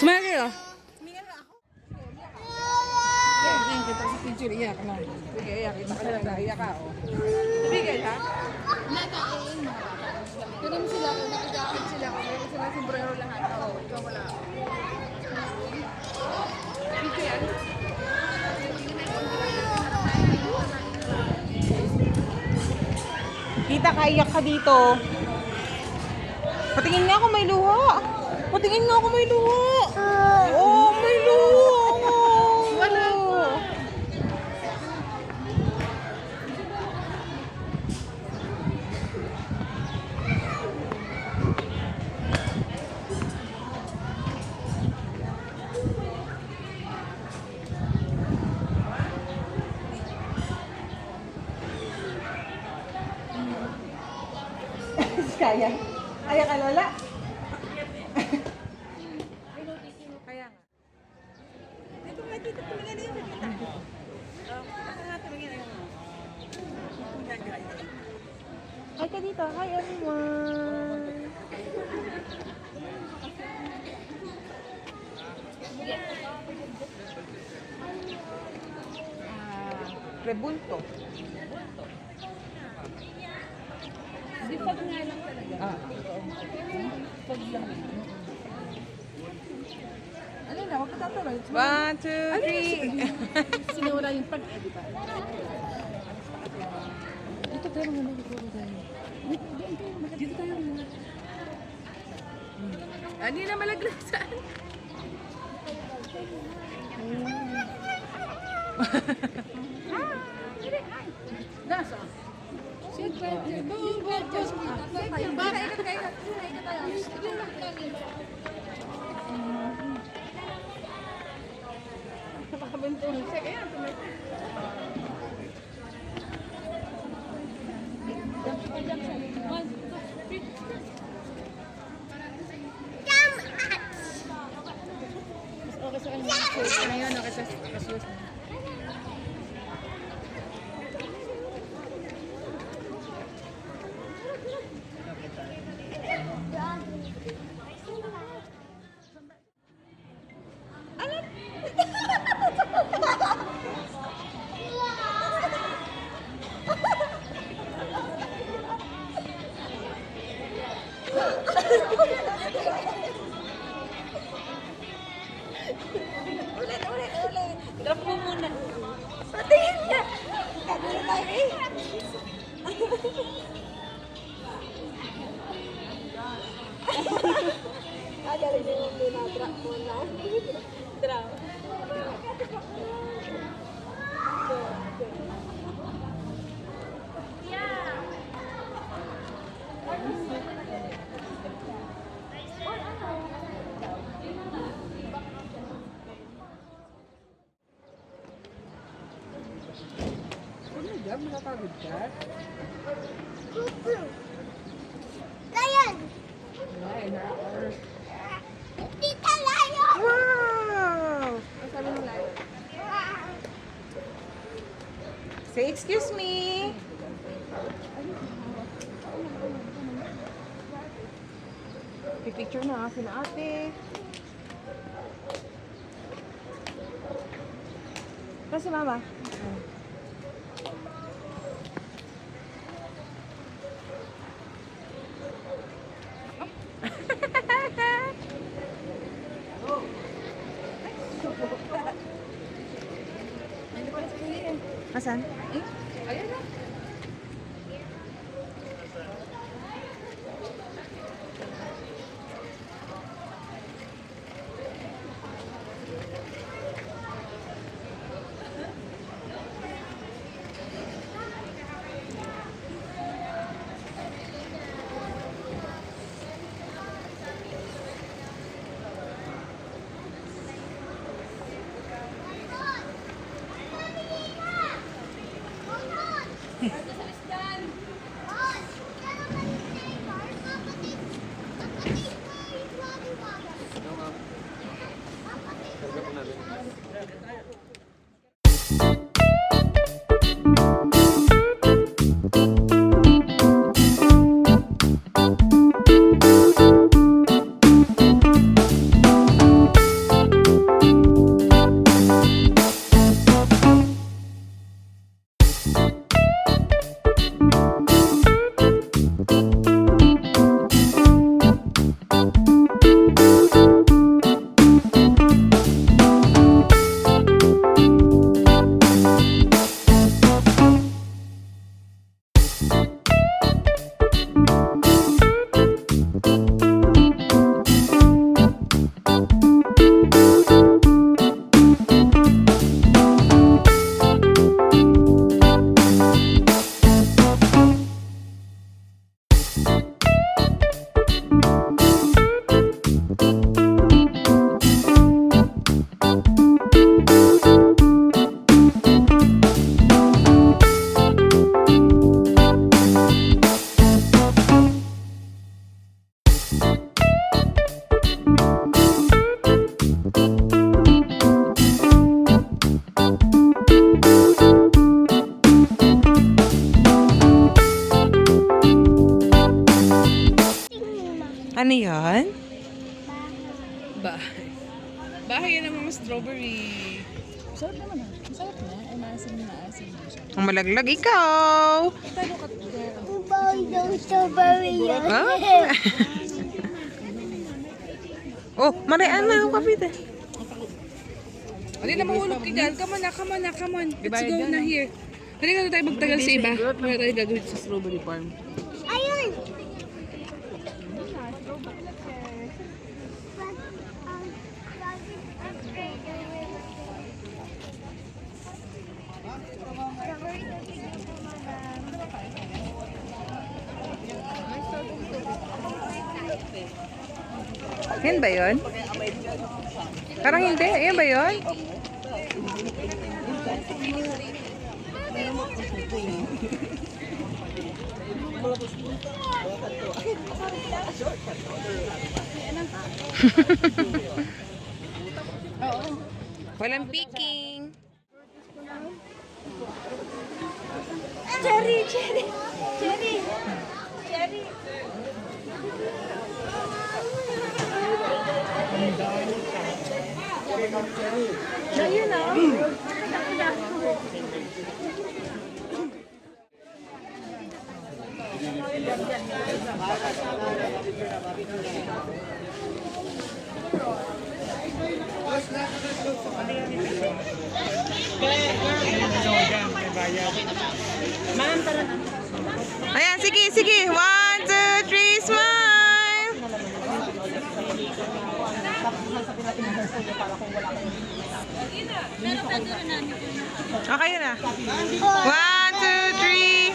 Smile kayo. Kita sa picture, iyak na. Sige, iyak. Kita ka lang, iyak ka. Bigay ha? Nakain mga bata. Ganun sila kung nakajakit sila kung meron sila sombrero lahat. Oo, ikaw wala. Dito yan. Kita, kaiyak ka dito. Patingin nga ako may luha. Patingin nga ako may luha. Oh, may luha. Wala po. Kaya. Kaya ka, Lola? Kaya nga. Dito nga, dito. Tumingin na yun. Ako nga, tumingin na yun. Hi ka dito. Hi, everyone. Rebulto. Di pag nga lang talaga. Pag lang. Ano na, huwag ka tatuloy. 1, 2, 3. Sinura yung pag, di ba? Dito tayo mga nagkakuro tayo. Dito tayo muna. Hindi na malaglag saan. Nasa? Secret. Baka ikat kayo. Ikat tayo. Makabentong. Sige, yan. One, two, three. Okay sa kanya. Ngayon, okay sa kasuwas mo. Ulit. Drop mo muna. Patingin niya. Kagulong tayo eh. Galing mo muna. Drop muna. Drop. Ano dyan? Nakakagod ka? Lion! Ay, nakakagod. Tita Lion! Wow! Ay, sabi mo lang. Say excuse me. Pipicture na sila ate. Kasi mama. Asan? Ayan na. Ano yan? Bahay. Bahay yan ng mga strawberry. Sarap naman ah. Masarap na. Ay, maasim na siya. Ang malaglag ikaw. Boy, yung strawberry yun. Ah? Oh, Marian na ang kapit eh. Hindi na mahulog ka dyan. Come on na, come on na, come on. Let's go na here. Hindi ka na tayo magtagal sa iba. Wala tayo gagawin sa strawberry farm. Ayun. Yan ba yun? Parang hindi. Yan ba yun? Walang picking. Cherry, cherry, cherry, cherry. Ayun ah. Ayan, sige, sige. 1, 2, 3, smile! Okay na. 1, 2, 3.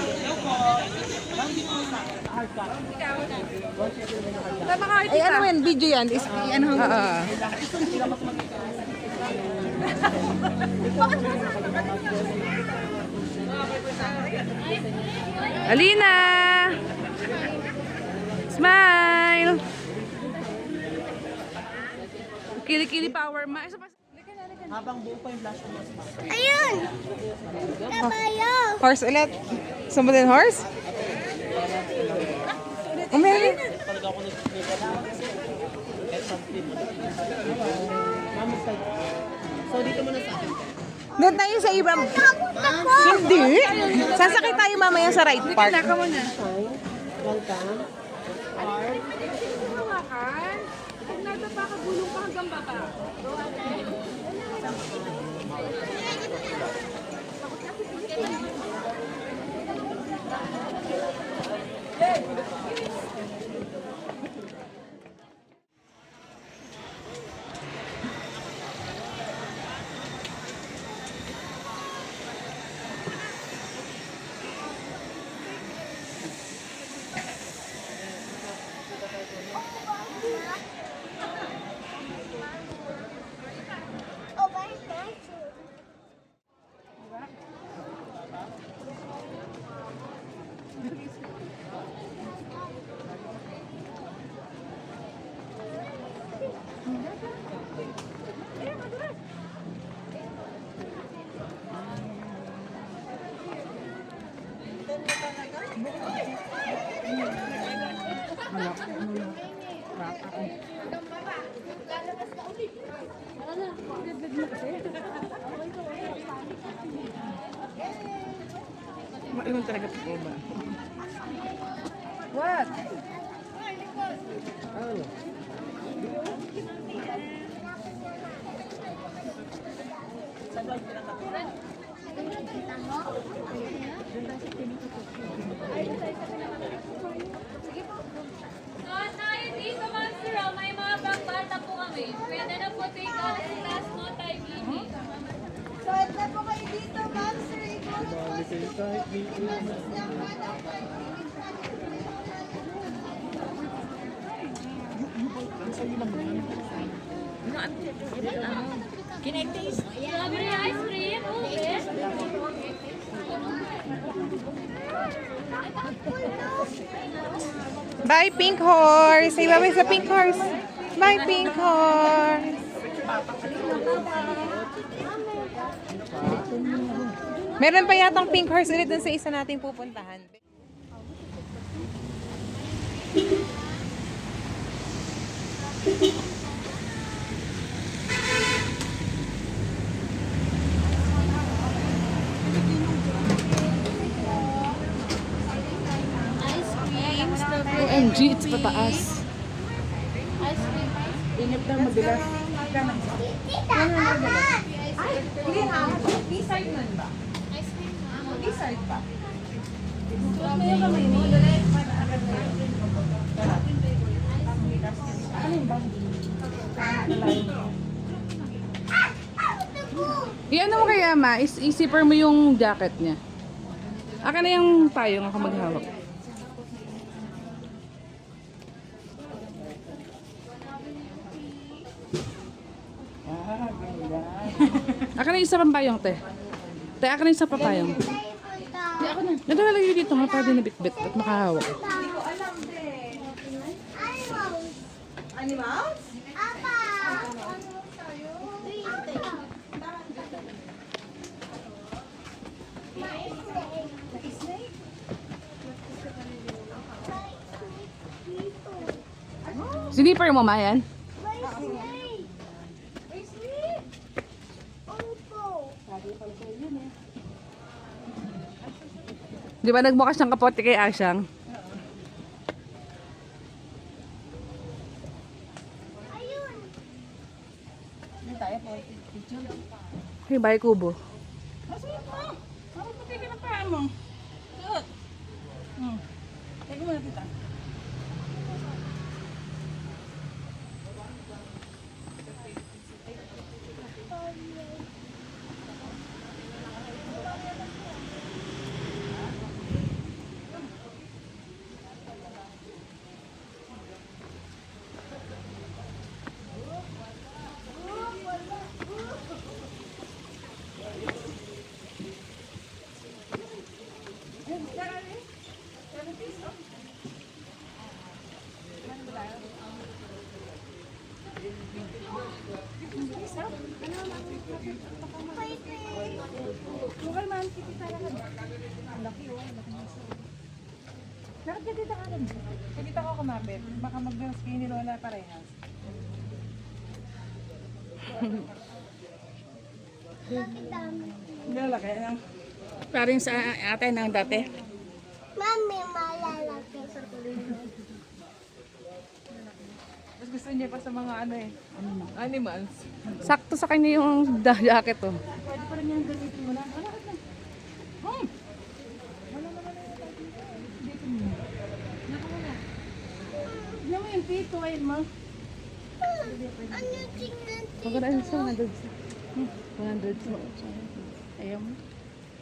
Ay, ano yan? Video yan? Ano hanggang? Alina! Smile! Kili-kili power ma. Ayun. Kabayo. Horse ulit. Gusto mo din horse? Oh, meron. Doon tayo sa ibang... Hindi. Sasakay tayo mamaya sa right park. Naka mo na. Pag nadapa ka, gulong ka hanggang baba. Oh, where's that? Maiwan talaga po ba? What? So, tayo dito, Ma'am Sir, may mga pagbata po kami. Pwede na po take out last no time meeting. So, ito po kayo dito, ma'am, sir. Ikaw na po Strawberry ice cream, okay? Bye, Pink Horse! Say bye-bye sa Pink Horse! Bye, Pink Horse! Meron pa yatang Pink Horse ulit dun sa isa nating pupuntahan. Ice cream, strawberry. OMG, it's pataas. Ice cream. Inip na madulas. D-side nun ba? Ice cream. D-side pa. Iyan mo kaya ma, isipper mo yung jacket niya. Aka na yung payong ako maghawak. Aka na yung isa pang payong, te. Te, aka na yung isa pang payong. Di ako na. Naglalagay dito nga para din nabitbit at makahawak. Animals? Apa! Sinipper mo ma yan? May snake! May snake! Opo! Di ba nagbukas ng kapote kay Asyang? Ayun! Hey, bye kubo. Nakita ko kumapit. Baka mag-skin ni Lola parehas. Lola, kaya lang. Parang sa ate ng dati. Mami, malalaki. Mas gusto niya pa sa mga ano eh. Animals. Sakto sa kanya yung jacket oh. Pwede pa rin yung gamitin mo na. Wala ka na. Tignan mo yung pito ay mo. Ano tingnan? Magandaan sa 100. 100 mo. Ayaw mo.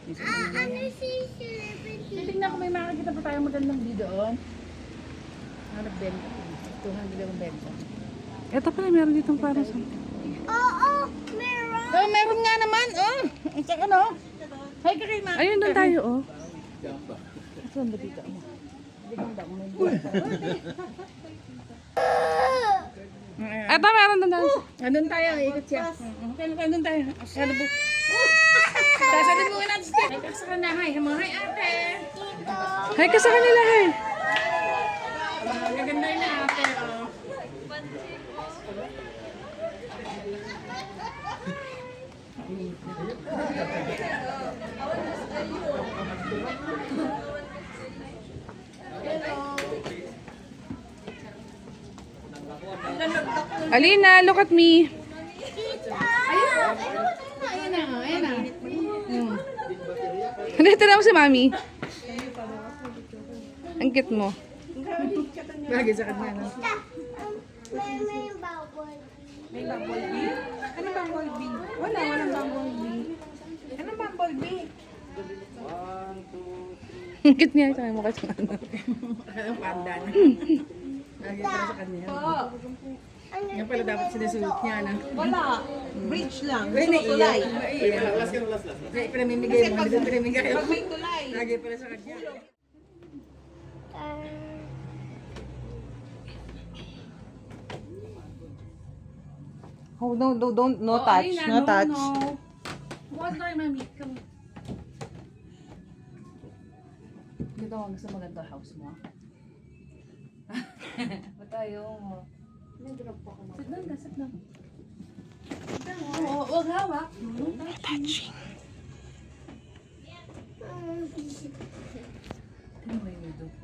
Ano si celebrity? Tignan ko may makakita pa tayong magandang video doon. Hanap benta. 200 ang benta. Eto pala, meron ditong para sa... Oo, meron! Oh, meron nga naman. Oh, ang sa ano? Hay ka kay Ma. Ayun, doon tayo oh. Saan ba dito? Eto, meron doon tayo. Andun tayo, ikot siya. Andun tayo. Ano po? Sasalubungin natin siya. Ay, sa kanya, hi. Hi, ate. Hi ka sa kanila, hi. Gaganda na pero... Alina, look at me. Dito na mo si Mami. Ang cute mo. Bagay sa kanya na. May bubble. May bumblebee? Ano bumblebee? Walang bumblebee. Anong bumblebee? Ang cute niya. Ito mo kasi ano. Anong panda na? Bagay para sa kanya. Yan pala dapat sinusuot niya na. Wala. Bridge lang. Ay, Tulay. Ay, pinamimigay mo. Hindi pinamimigay mo. Pag may tulay. Bagay pala sa kanya. Oh, no touch. No touch. One time, Mami. Come. Dito mo, gusto maganda house mo. Ba't tayo mo? Sit down ka, sit down. Oo, huwag hawak. Touching. Ano ba yung dog?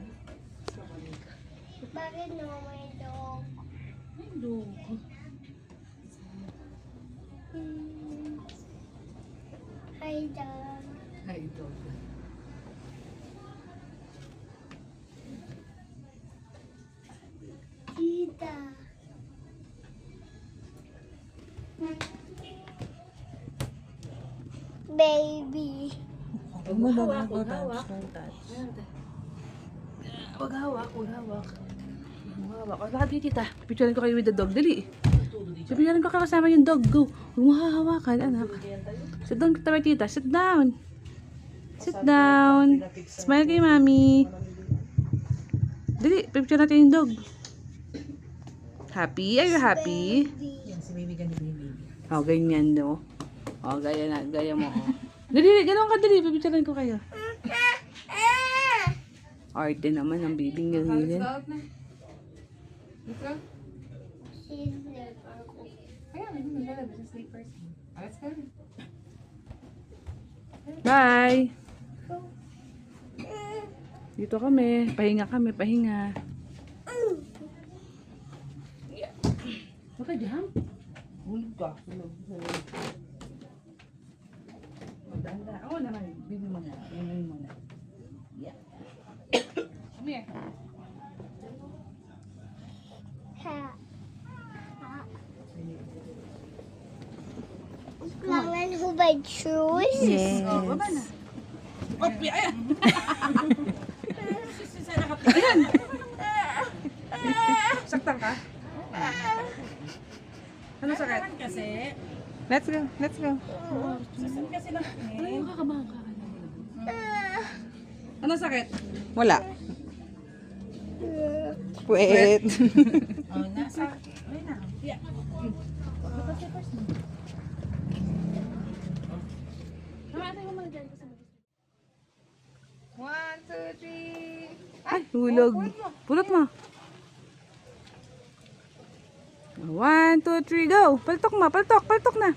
Bakit no may dog? Ay, dog. Hi, dog. Ay, dog. Tita. Baby. Huwag mo hawak. No touch. No touch. Huwag hawak, huwag hawak. Huwag hawak. O, lakad kayo, tita. Picturean ko kayo with the dog. Dali. Picturean ko kasama yung dog. Go. Huwag mo hahawakan, anak. Sit down ka tabi, tita. Sit down. Sit down. Smile kay mami. Dali, picture natin yung dog. Happy? Are you happy? Yan, si baby ganun baby. Oh, ganyan, no? Oh, gaya na. Gaya mo, oh. Dali, ganun ka, dali. Pipicturean ko kayo. Arte naman ang bibing ganyan. She's never Bye! Dito kami. Pahinga kami, pahinga. Baka jam? Hulog ka. Hulog. Magdanda. Oo naman. Bibi mo na. Bibi mo na. Yeah. Come here. Kailangan ko ba shoes? Yes. Oh, baba na. Oh, ayan. Saktan ka? Ano sakit? Kasi, Let's go. Let's go. Ano kakabahan ka? Ano sakit? Wala. Wait. oh, nasa, ay na. Yeah. One, two, three. Ay, hulog. Pulot mo. 1, 2, 3, go! Paltok ma, paltok, paltok na.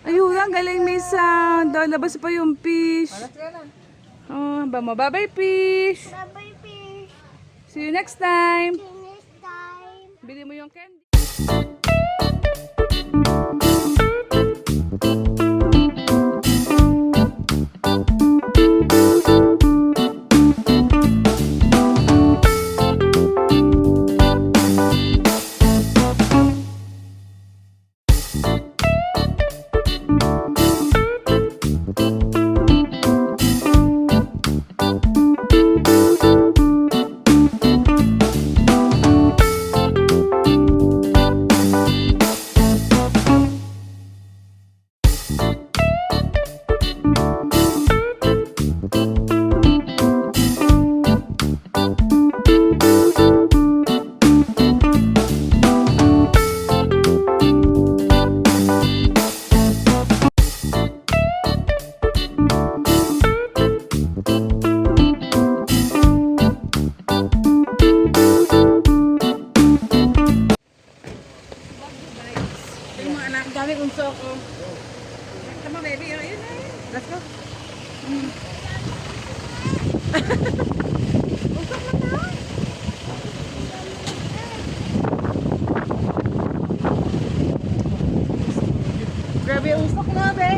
Ayun, ang galing may sound. Oh, labas pa yung fish. Oh, bye-bye fish. Bye-bye, fish. See you next time. See you next time. Bili mo yung candy. Grabe, usok na, be.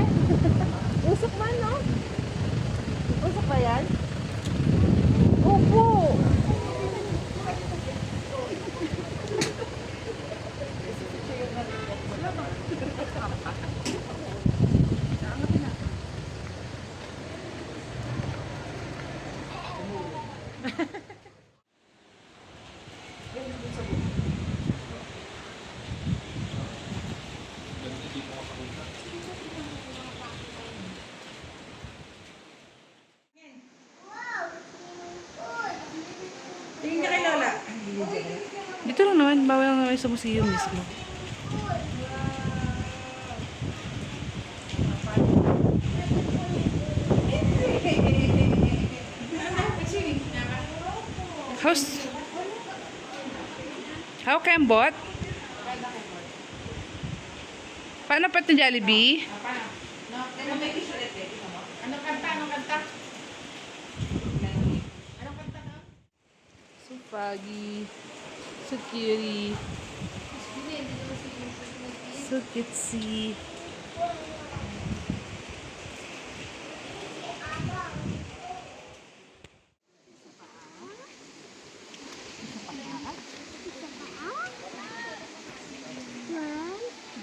Usok man, no? Usok ba yan? Opo. Tingin ka kay Lola. Dito lang naman, bawal lang naman sa museum mismo. How's... How kembot? Paano pati Jollibee? So foggy, so cutie, so cutesy.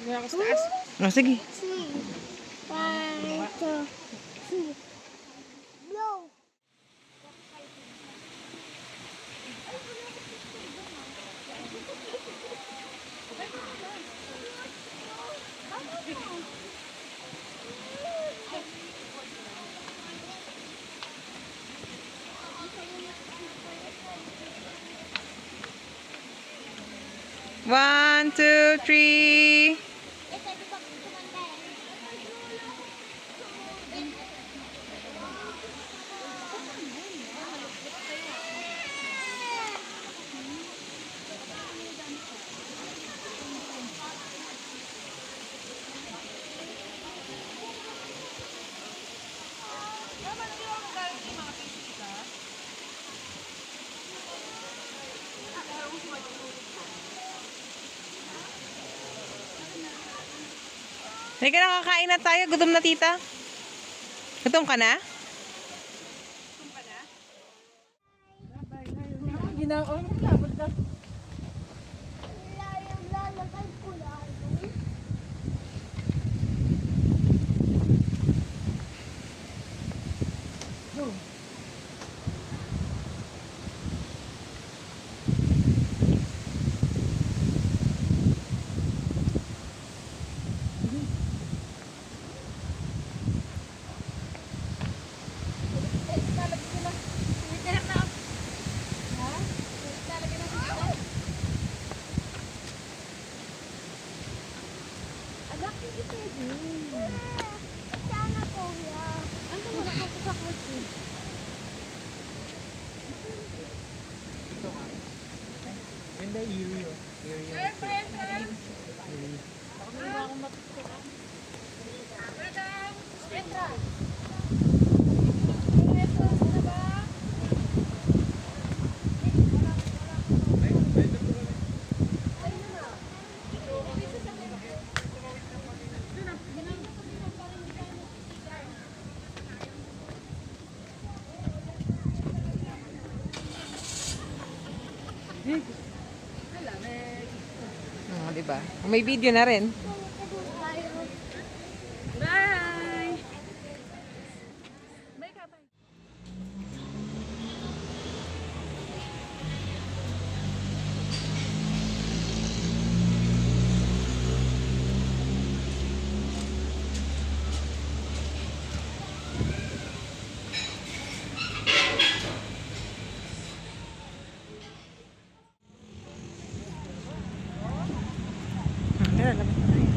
Dito ako sa taas. Oh, sige. One, two, three. Halika na, kakain na tayo. Gutom na, tita. Gutom ka na? Ginaon ka, labot ka. Oh, diba? May video na rin. Bye! Tara, labas na tayo.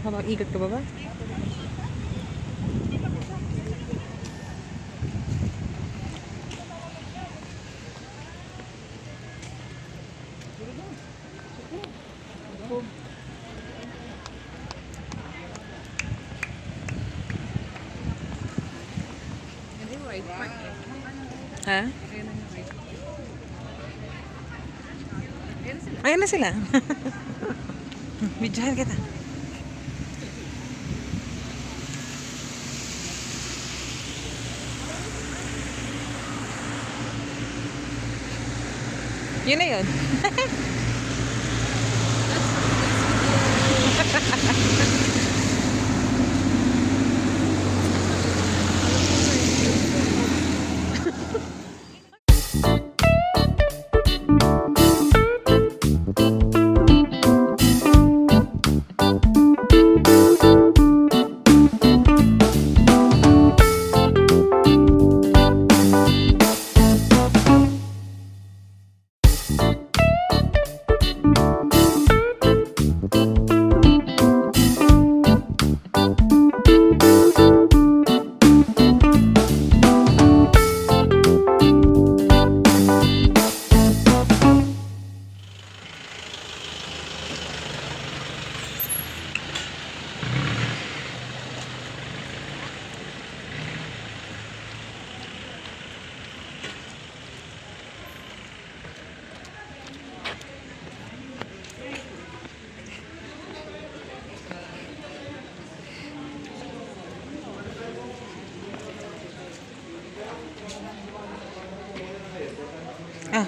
Habang ikot ka ba ba? Hindi, white park. Ha? Ayan na sila. Bidyahan kita. Yun na yun. Ah.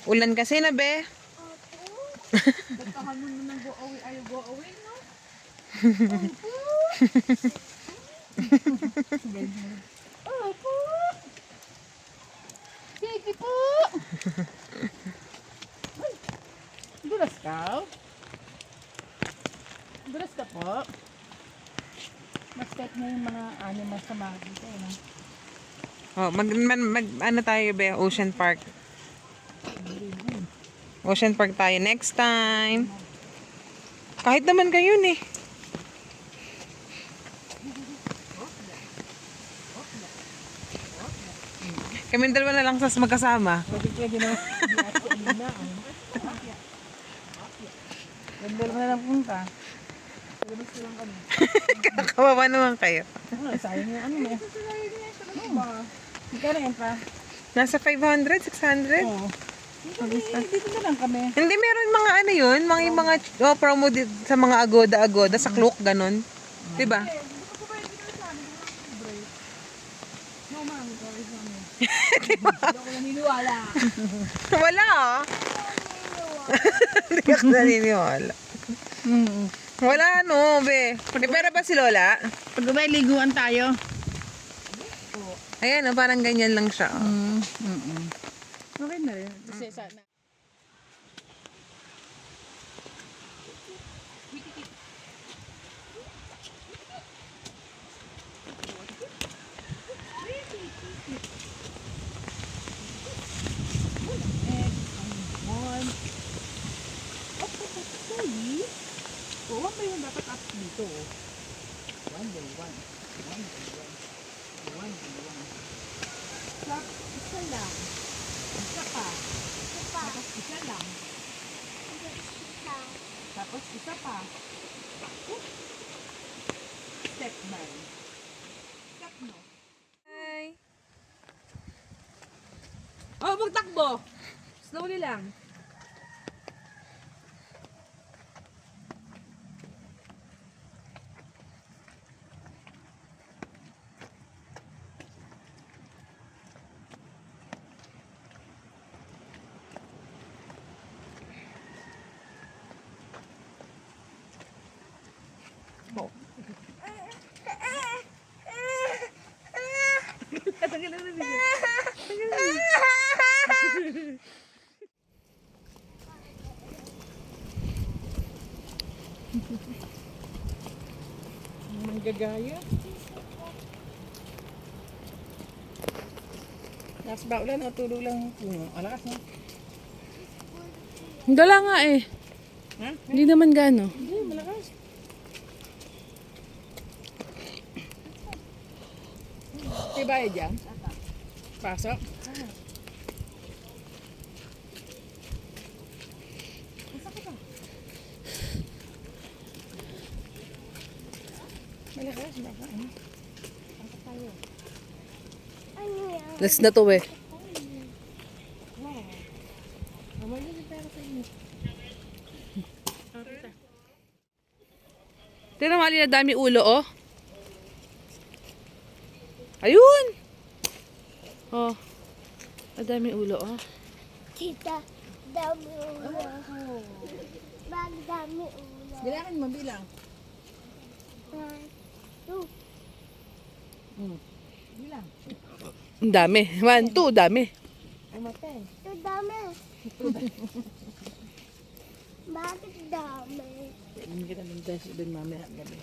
Ulan kasi na, be. Batahan mo nang go away, ayaw go away, no? Opo! Sige po! Ay, dulas ka? Dulas ka po? Mas pet na yung mga animals sa mga dito, no? Oh, ano tayo, be? Ocean Park. Ocean Park tayo next time. Kahit naman kayo eh. Kami dalawa na lang sas magkasama. Pwede na. Ganda mo na lang punta. Labas ko lang kami. Kawawa naman kayo. Sayang yung ano mo. Magkano yan pa? Nasa 500, 600? Oo. Dito na lang kami. Hindi, meron mga ano yun, mga promo sa mga agoda-agoda, sa Klook, ganun. Diba? No, ma'am. Sorry sa amin. Hindi ako naniniwala. Wala ah. Hindi ako naniniwala. Wala no, be. May pera ba si Lola? Pag may liguan tayo. Ayan, parang ganyan lang siya. Okay na rin. Kasi sana. Oo, may yung dapat up dito. 1 by 1. 1 by 1. 1 by 1. Stop. Isa lang. Isa pa. Tapos isa lang. Tapos isa pa. Step by. Step no. Hi. Oh, magtakbo! Slowly lang. Manggagaya. Lakas ba ulan o tulog lang puno? Alakas na. Dala nga eh. Ha? Hindi naman gaano. Hindi, malakas. Diba dyan? Pasok? Malakas, baka ano? Last na to eh. Tignan mo, Alina, dami ulo, oh. Ayun! Oh. Ang dami ulo, oh. Tita, dami ulo. Bag dami ulo. Bilangin mo, bilang. 1, 2, Bilang. Ang dami. 1, 2, dami. Ay, matay. ito dami. Bakit dami? Hindi kita ng dance din mamaya ang gabi.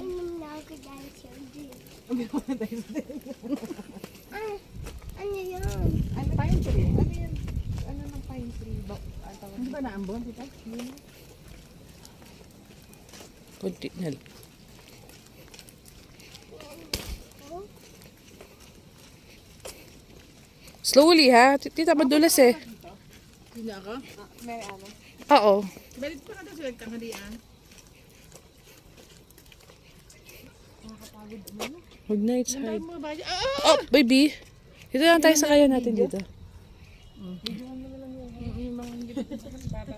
Inom na ako dahil siya din. Ano yun? Ano pine tree? Ano yan? Ano ng pine tree? Hindi ba naambon, tita? Kunti na lang. Slowly, ha? Tita, madulas eh. Hindi ako? May ano? Oo. Balit pa ka daw sila tanghalian. Huwag na, it's hard. Mo ba? Oh, baby. Dito lang tayo sa kaya natin dito. Yung mga hindi pa sa baba.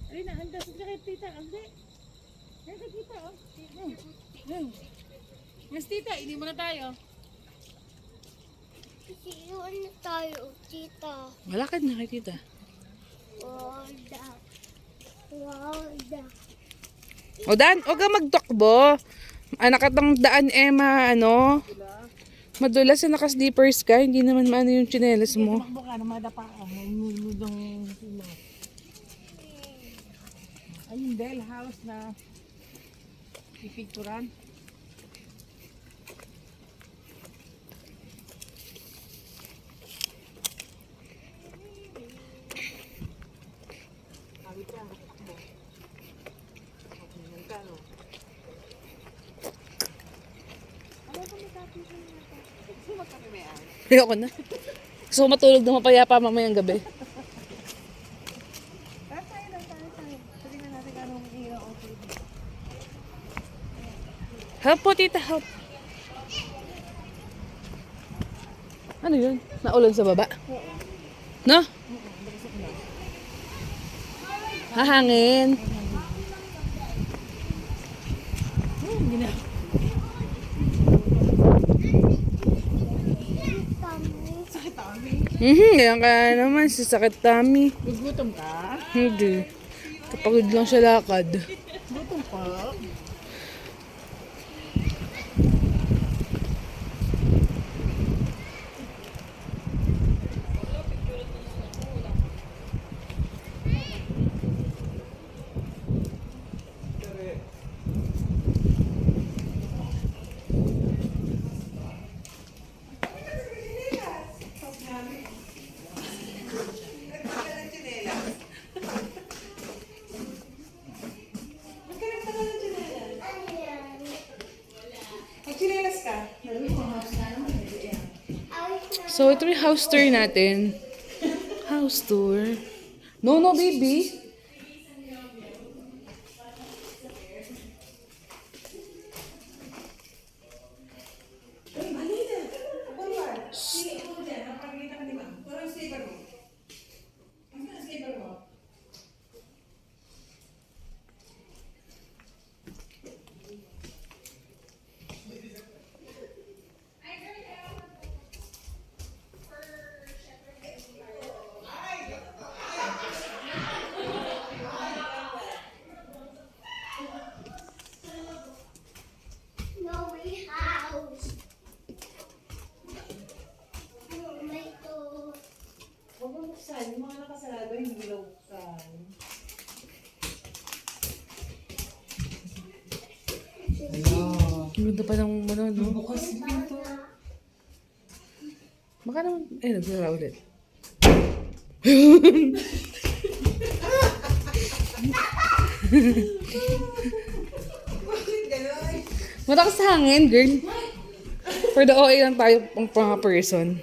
Alina, handa sa kay tita. Hindi. Yan kay tita, oh. Mas tita, hindi mo na tayo. Kasi yun na tayo, tita. Malakad na kay tita. Wada. Wada. O Dan, huwag ka magtakbo. Anak at ang daan, Emma, ano? Madulas na naka-slippers ka, hindi naman maano yung tsinelas mo. Tumakbo ka na madapa ka. May nuludong sila. Ay, yung Bell House na pipicturan. Ayoko na. Gusto ko matulog na mapayapa mamayang gabi. Help po, tita, help. Ano yun? Naulan sa baba? No? Hahangin. Ngayon ka naman, sasakit tummy. Gugutom ka? Hindi. Kapagod lang siya lakad. Gutom pa? So, ito yung house tour natin. House tour. No, no, baby. Snowy house. May to. Huwag mo buksan. Yung mga nakasarado, hindi nila buksan. Ang ganda pa ng ano, no? Bukas yung pinto. Baka naman, nagsara ulit. Matakas sa hangin, girl. For the OA lang tayo pang mga person.